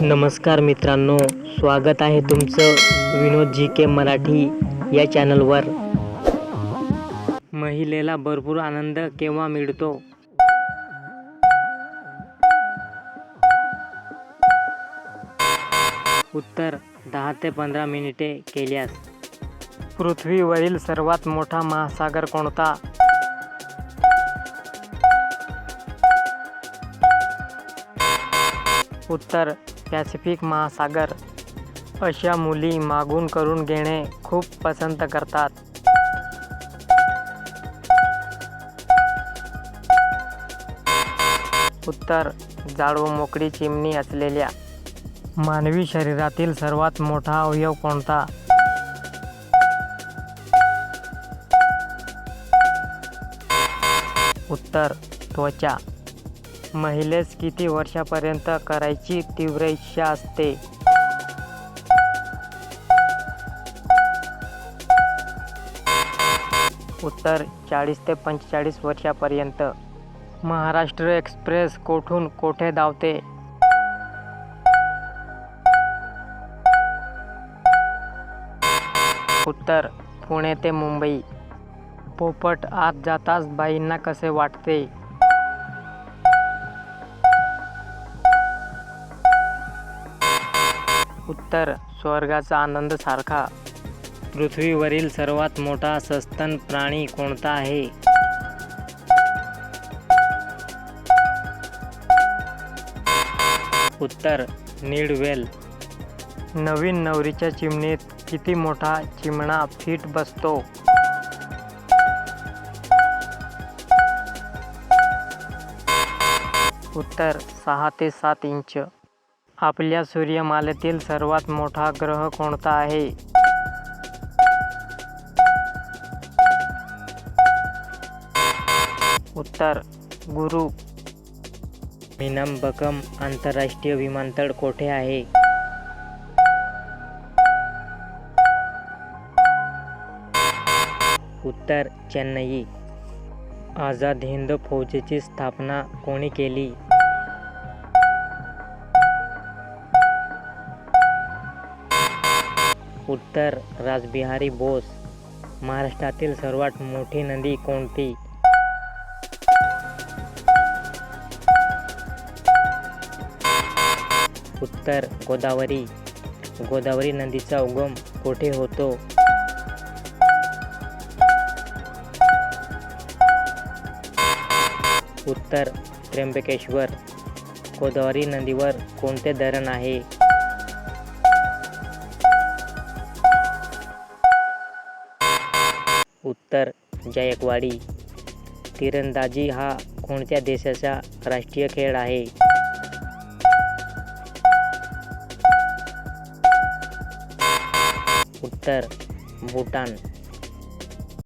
नमस्कार मित्रांनो, स्वागत आहे तुमचं विनोद जी के मराठी या चॅनलवर. महिलेला भरपूर आनंद केव्हा मिळतो? उत्तर 10 ते 15 मिनिटे केल्यास. पृथ्वीवरील सर्वात मोठा महासागर कोणता? उत्तर पॅसिफिक महासागर. अशा मुली मागून करून घेणे खूप पसंत करतात. उत्तर जाड व मोकळी चिमणी असलेल्या. मानवी शरीरातील सर्वात मोठा अवयव कोणता? उत्तर त्वचा. महिलेस किती वर्षापर्यंत करायची तीव्र इच्छा असते? उत्तर 40 ते 45 वर्षापर्यंत. महाराष्ट्र एक्सप्रेस कोठून कोठे धावते? उत्तर पुणे ते मुंबई. पोपट आत जाताच बाईंना कसे वाटते? उत्तर स्वर्गाचा आनंद सारखा. पृथ्वीवरील सर्वात मोठा सस्तन प्राणी कोणता आहे? उत्तर नीड व्हेल. नवीन नवरीच्या चिमणीत किती मोठा चिमणा फिट बसतो? उत्तर 6 ते 7 इंच. आपल्या सूर्यमालेतील सर्वात मोठा ग्रह कोणता आहे? उत्तर गुरु. मीनंबकम आंतरराष्ट्रीय विमानतळ कोठे आहे? उत्तर चेन्नई. आझाद हिंद फौजेची स्थापना कोणी केली? उत्तर रासबिहारी बोस. महाराष्ट्रातील सर्वात मोठी नदी कोणती? उत्तर गोदावरी. गोदावरी नदीचा उगम कोठे होतो? उत्तर त्र्यंबकेश्वर. गोदावरी नदीवर कोणते धरण आहे? उत्तर जायकवाडी. तिरंदाजी हा कोणत्या देशाचा राष्ट्रीय खेळ आहे? उत्तर भूटान.